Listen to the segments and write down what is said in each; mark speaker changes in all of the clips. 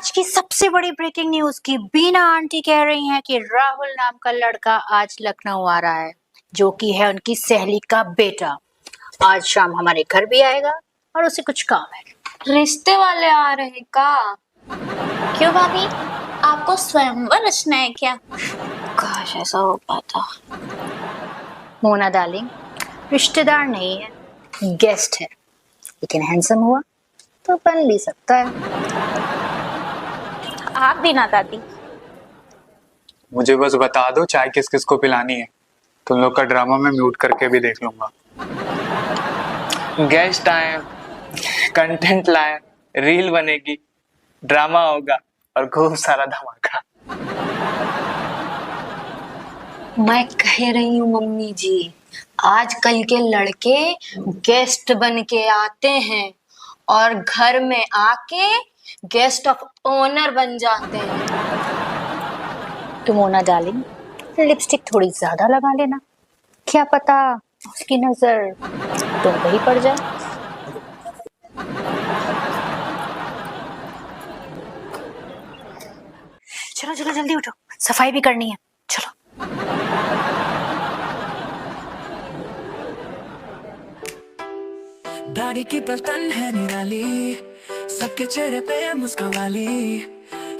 Speaker 1: आज की सबसे बड़ी ब्रेकिंग न्यूज की बीना आंटी कह रही हैं कि राहुल नाम का लड़का आज लखनऊ आ रहा है, जो कि है उनकी सहेली का बेटा। आज शाम हमारे घर भी आएगा और उसे कुछ काम है।
Speaker 2: रिश्ते वाले आ रहे हैं का?
Speaker 1: क्यों भाभी?
Speaker 2: आपको स्वयंवर रचना है क्या?
Speaker 1: काश ऐसा हो पाता। मोना डार्लिंग, रिश्तेदार नहीं है, गेस्ट है, लेकिन हैंडसम हुआ तो बन भी सकता है।
Speaker 2: आप भी ना दादी।
Speaker 3: मुझे बस बता दो चाय किस किस को पिलानी है। तुम लोग का ड्रामा मैं म्यूट करके भी देख लूंगा।
Speaker 4: गेस्ट आए, कंटेंट लाए, रील बनेगी, ड्रामा होगा और खूब सारा धमाका।
Speaker 1: मैं कह रही हूँ मम्मी जी, आजकल के लड़के गेस्ट बन के आते हैं और घर में आके गेस्ट ऑफ ऑनर बन जाते हैं। तुम मोना डार्लिंग, लिपस्टिक थोड़ी ज्यादा लगा लेना, क्या पता उसकी नजर तुम पे ही पड़ जाए। चलो चलो जल्दी उठो, सफाई भी करनी है, चलो।
Speaker 5: दाढ़ी की पलटन है निराली, सबके चेहरे पे मुस्कान वाली,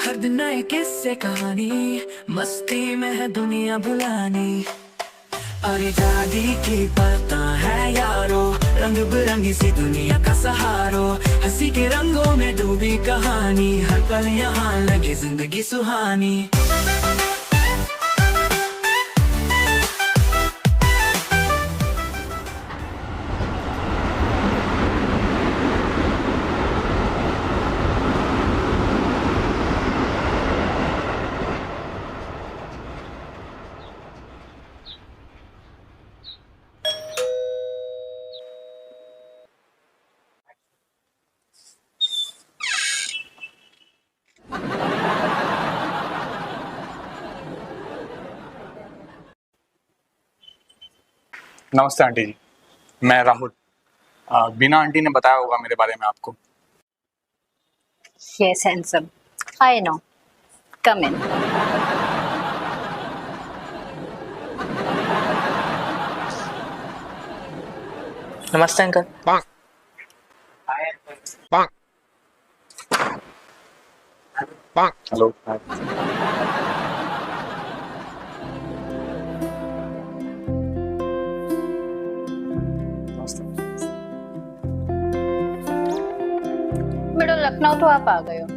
Speaker 5: हर दिन नए किस्से कहानी, मस्ती में है दुनिया भुलानी। अरे दादी की पलटा है यारो, रंग बिरंगी सी दुनिया का सहारो, हंसी के रंगों में डूबी कहानी, हर पल यहाँ लगे जिंदगी सुहानी।
Speaker 3: नमस्ते आंटी जी, मैं राहुल। बीना आंटी ने बताया होगा मेरे बारे में आपको।
Speaker 1: Yes, handsome. I know. Come in.
Speaker 4: नमस्ते अंकल।
Speaker 3: हेलो।
Speaker 1: बेटा लखनऊ तो आप आ गए हो,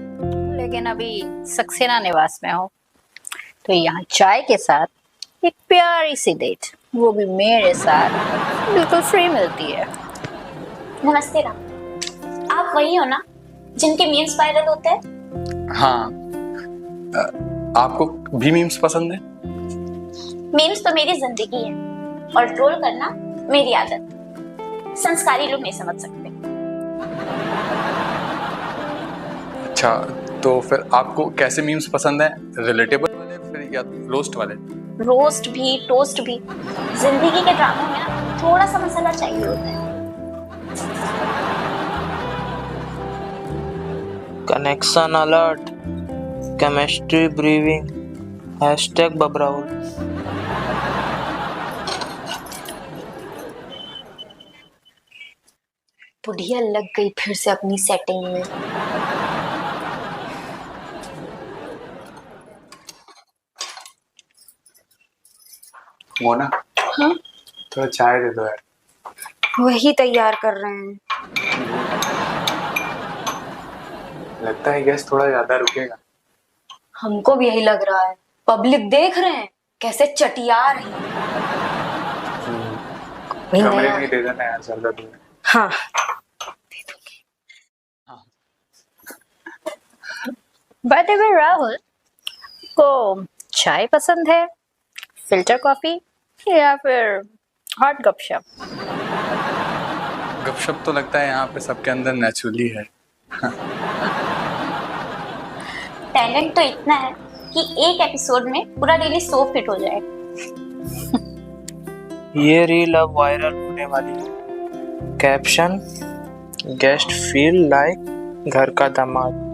Speaker 1: लेकिन अभी सक्सेना निवास में हो, तो यहाँ चाय के साथ एक प्यारी सी डेट, वो भी मेरे साथ, बिल्कुल फ्री मिलती है।
Speaker 2: नमस्ते राम, आप वही हो ना जिनके मीम्स वायरल होते हैं?
Speaker 3: हाँ, आपको भी मीम्स पसंद है?
Speaker 2: मीम्स तो मेरी जिंदगी है और ट्रोल करना मेरी आदत। संस्कारी लोग नहीं समझ सकते।
Speaker 3: अच्छा, तो फिर आपको कैसे मीम्स पसंद है? रिलेटेबल वाले फिर या रोस्ट वाले?
Speaker 2: रोस्ट भी टोस्ट भी, जिंदगी के ड्रामों में ना थोड़ा सा मसाला चाहिए होता है।
Speaker 4: Connection alert, chemistry brewing, hashtag बबराउल।
Speaker 1: बुढ़िया लग गई फिर से अपनी सेटिंग में।
Speaker 3: मोना,
Speaker 1: हाँ?
Speaker 3: थोड़ा चाय दे दो यार।
Speaker 1: वही तैयार कर रहे हैं।
Speaker 3: लगता है गैस थोड़ा ज्यादा रुकेगा।
Speaker 1: हमको भी यही लग रहा है, पब्लिक देख रहे हैं कैसे चटिया रही है।
Speaker 3: कमरे में ही दे देना यार, ज्यादा दूर है।
Speaker 1: हाँ, बाय द वे राहुल को चाय पसंद है, फिल्टर कॉफी या फिर हॉट गपशप?
Speaker 3: गपशप तो लगता है यहाँ पे सबके अंदर नेचुरली है।
Speaker 2: टैलेंट तो इतना है कि एक एपिसोड में पूरा डेली सोप फिट हो जाए।
Speaker 4: ये रील अब वायरल होने वाली है। कैप्शन, गेस्ट फील लाइक घर का दामाद।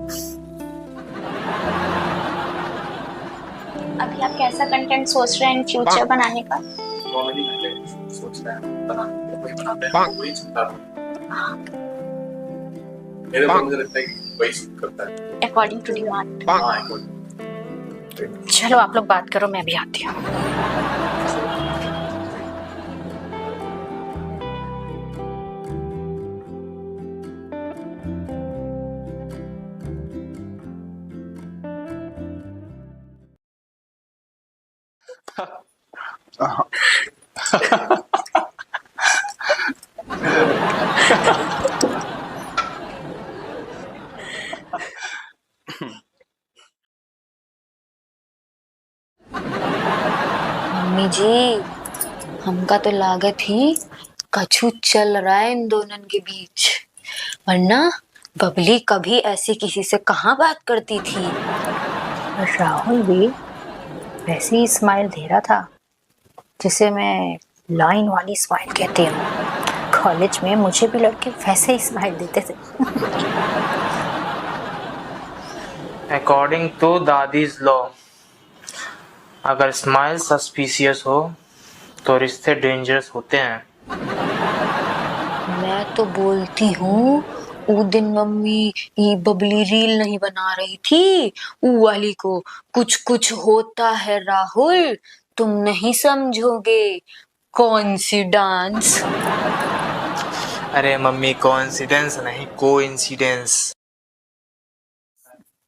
Speaker 2: अभी आप कैसा कंटेंट सोच रहे हैं इन फ्यूचर बनाने का?
Speaker 3: कॉमेडी कंटेंट सोच रहे हैं बनाने, वही बनाते हैं, वही चलता है। मेरे को मुझे लगता है कि वही सूट करता है।
Speaker 2: According to demand.
Speaker 3: हाँ,
Speaker 1: चलो आप लोग बात करो, मैं भी आती हूँ। मम्मी जी, हमका तो लागत ही कछु चल रहा है इन दोनों के बीच, वरना बबली कभी ऐसे किसी से कहाँ बात करती थी।
Speaker 6: राहुल भी वैसे ही स्माइल दे रहा था जिसे मैं लाइन वाली स्माइल कहती हूँ। कॉलेज में मुझे भी लड़के वैसे ही स्माइल देते थे।
Speaker 4: अकॉर्डिंग टू दादीज लॉ, अगर स्माइल सस्पिशियस हो तो रिश्ते डेंजरस होते हैं।
Speaker 1: मैं तो बोलती हूँ, वो दिन मम्मी ये बबली रील नहीं बना रही थी, वो वाली को कुछ कुछ होता है राहुल, तुम नहीं समझोगे, कौन सी डांस।
Speaker 4: अरे मम्मी, कोइंसिडेंस नहीं, कोइंसिडेंस।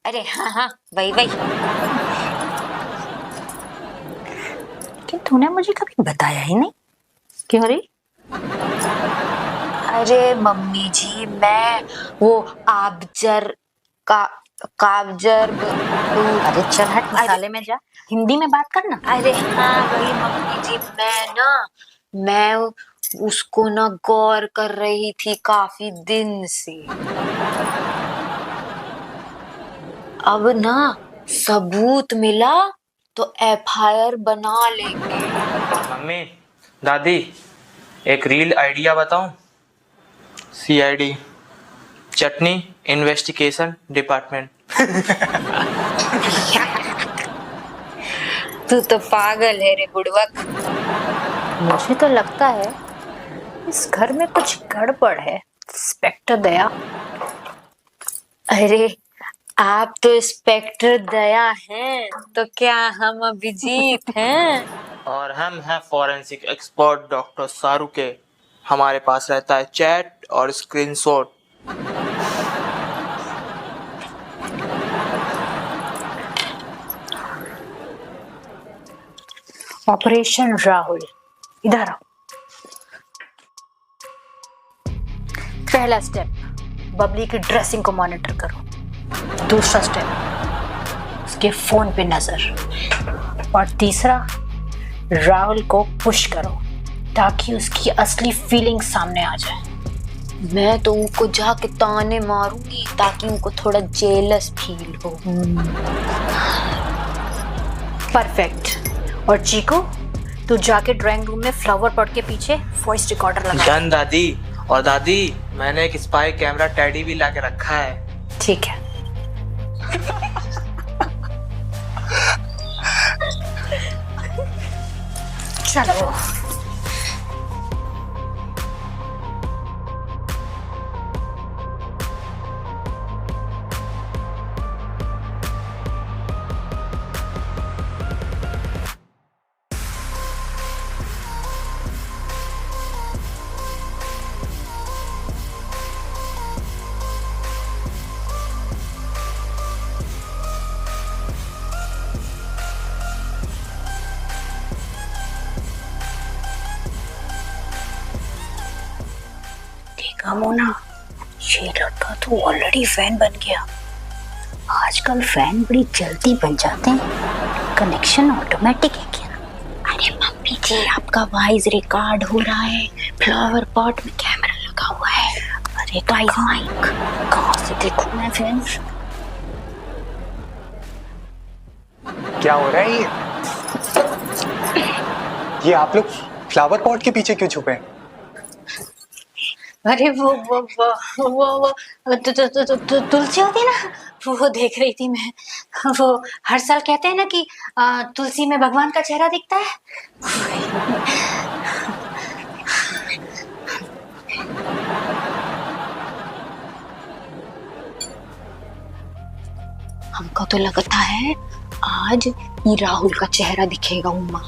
Speaker 1: अरे हाँ हाँ, वही वही।
Speaker 6: लेकिन तूने मुझे कभी बताया ही नहीं, क्यों रे?
Speaker 1: अरे मम्मी जी, मैं वो आबजर का काबजर।
Speaker 6: अरे चल हट, मसाले में जा, हिंदी में बात करना।
Speaker 1: अरे हाँ वही मम्मी जी, मैं उसको ना गौर कर रही थी काफी दिन से। अब ना सबूत मिला तो एफआईआर बना लेंगे।
Speaker 4: मम्मी, दादी, एक रील आइडिया बताऊं? सीआईडी, चटनी इन्वेस्टिगेशन डिपार्टमेंट।
Speaker 1: तू तो पागल है रे बुड़वक।
Speaker 6: मुझे तो लगता है इस घर में कुछ गड़बड़ है, इंस्पेक्टर दया।
Speaker 1: अरे आप तो इंस्पेक्टर दया हैं, तो क्या हम अभिजीत हैं?
Speaker 4: और हम हैं फॉरेंसिक एक्सपर्ट डॉक्टर सारू के। हमारे पास रहता है चैट और स्क्रीनशॉट।
Speaker 6: ऑपरेशन राहुल, इधर आओ। पहला स्टेप, बबली की ड्रेसिंग को मॉनिटर करो। दूसरा स्टेप, उसके फोन पे नजर। और तीसरा, राहुल को पुश करो ताकि उसकी असली फीलिंग सामने आ जाए।
Speaker 1: मैं तो उनको जाके ताने मारूंगी ताकि उनको थोड़ा जेलस फील हो।
Speaker 6: परफेक्ट। और चीकू, तू जाके ड्राइंग रूम में फ्लावर पॉट के पीछे वॉइस रिकॉर्डर लगा।
Speaker 4: डन दादी। और दादी, मैंने एक स्पाई कैमरा टैडी भी लाके रखा है।
Speaker 6: ठीक है। चलो। मोना, ये लड़का तो ऑलरेडी फैन बन गया। आजकल फैन बड़ी जल्दी बन जाते हैं, कनेक्शन ऑटोमेटिक है क्या?
Speaker 2: अरे मम्मी जी, आपका वॉइस रिकॉर्ड हो रहा है, फ्लावर पॉट में कैमरा लगा हुआ है।
Speaker 6: अरे गाइस, माइक कहाँ से देखूं मैं फ्रेंड्स?
Speaker 3: क्या हो रहा है ये आप लोग फ्लावर पॉट के पीछे क्यों छुपे हैं?
Speaker 6: अरे वो तुलसी होती है ना, वो देख रही थी मैं। वो हर साल कहते हैं ना कि तुलसी में भगवान का चेहरा दिखता है। हमको तो लगता है आज ये राहुल का चेहरा दिखेगा उम्मा।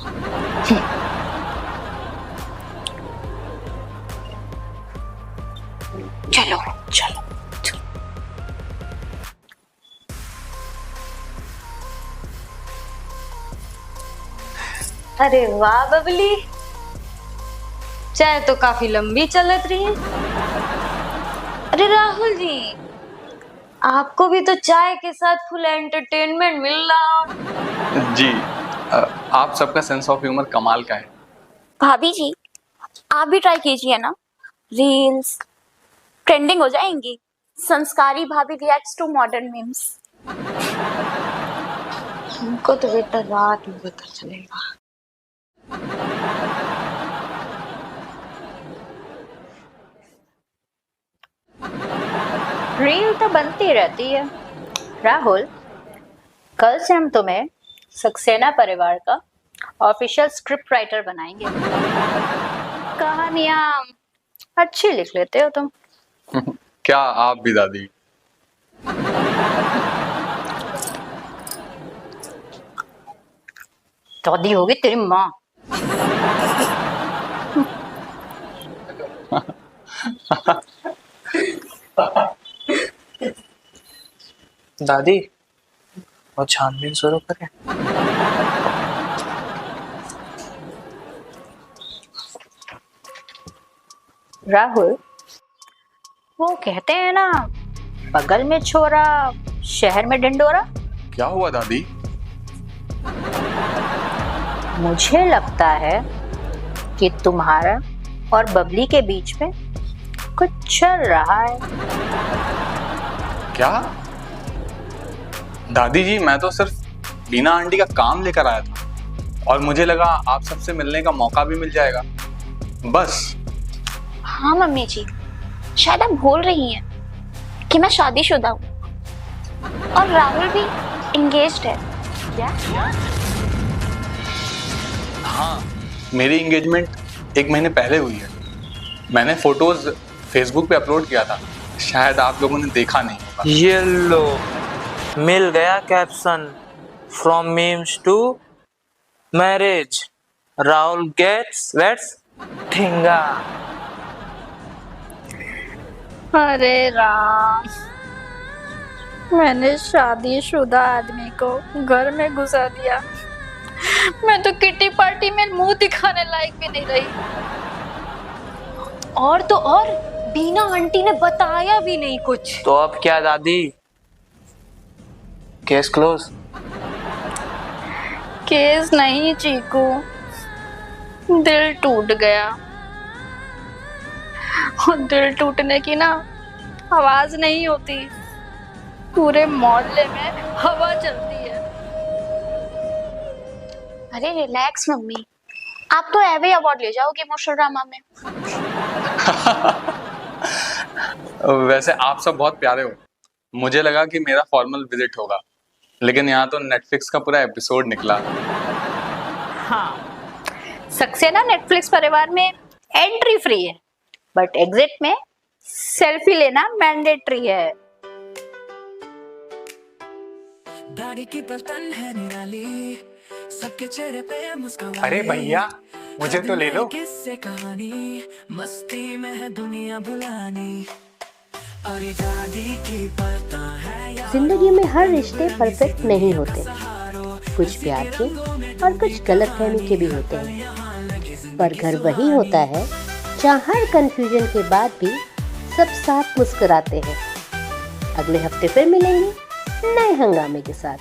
Speaker 6: चलो चलो। अरे वाह बबली, चाय तो काफी लंबी चलत रही है। अरे राहुल जी, आपको भी तो चाय के साथ फुल एंटरटेनमेंट मिल रहा।
Speaker 3: जी, आप सबका सेंस ऑफ ह्यूमर कमाल का है।
Speaker 2: भाभी जी, आप भी ट्राई कीजिए ना, रील्स ट्रेंडिंग हो जाएंगी। संस्कारी भाभी रिएक्ट्स टू मॉडर्न मीम्स।
Speaker 1: हमको तो बेटा रात में पता चलेगा।
Speaker 6: रील तो बनती रहती है। राहुल, कल से हम तुम्हें सक्सेना परिवार का ऑफिशियल स्क्रिप्ट राइटर बनाएंगे। कहानियां अच्छी लिख लेते हो तुम।
Speaker 3: क्या आप भी दादी?
Speaker 6: दादी होगी तेरी माँ।
Speaker 4: दादी, वो छानबीन शुरू करें?
Speaker 6: राहुल, वो कहते हैं ना, बगल में छोरा शहर में डंडोरा।
Speaker 3: क्या हुआ दादी?
Speaker 6: मुझे लगता है कि तुम्हारा और बबली के बीच में कुछ चल रहा है।
Speaker 3: क्या? दादी जी, मैं तो सिर्फ बीना आंटी का काम लेकर आया था और मुझे लगा आप सबसे मिलने का मौका भी मिल जाएगा, बस।
Speaker 2: हाँ मम्मी जी, शायद आप भूल रही हैं कि मैं शादीशुदा हूँ और राहुल भी एंगेज्ड है। क्या?
Speaker 3: हाँ, मेरी एंगेजमेंट 1 महीने पहले हुई है। मैंने फोटोज फेसबुक पे अपलोड किया था, शायद आप लोगों ने देखा नहीं होगा।
Speaker 4: ये लो, मिल गया caption. From memes to marriage, Rahul gets weds ठेंगा।
Speaker 6: अरे राम, मैंने शादीशुदा आदमी को घर में घुसा दिया। मैं तो किटी पार्टी में मुंह दिखाने लायक भी नहीं रही। और तो और बीना आंटी ने बताया भी नहीं कुछ।
Speaker 4: तो अब क्या दादी, केस क्लोज?
Speaker 6: केस नहीं चीकू, दिल टूट गया। और दिल टूटने की ना आवाज नहीं होती, पूरे मोहल्ले में हवा चलती है।
Speaker 2: अरे रिलैक्स मम्मी, आप तो एवे अवार्ड ले जाओगे इमोशनल ड्रामा में।
Speaker 3: वैसे आप सब बहुत प्यारे हो। मुझे लगा कि मेरा फॉर्मल विजिट होगा, लेकिन यहाँ तो नेटफ्लिक्स का पूरा एपिसोड निकला।
Speaker 6: हाँ, सक्सेना नेटफ्लिक्स परिवार में एंट्री फ्री है, बट एग्जिट में सेल्फी लेना मैंडेटरी है।
Speaker 5: दाढ़ी की पलटन है निराली, सबके चेहरे पे मुस्कान।
Speaker 7: अरे भैया, मुझे तो ले लो।
Speaker 5: किससे कहानी, मस्ती में है दुनिया भुलानी। अरे दादी की पता है या
Speaker 8: जिंदगी में हर रिश्ते परफेक्ट नहीं होते, कुछ प्यार के और कुछ गलतफहमी के भी होते हैं, पर घर वही होता है जहाँ हर कंफ्यूजन के बाद भी सब साथ मुस्कुराते हैं। अगले हफ्ते फिर मिलेंगे नए हंगामे के साथ।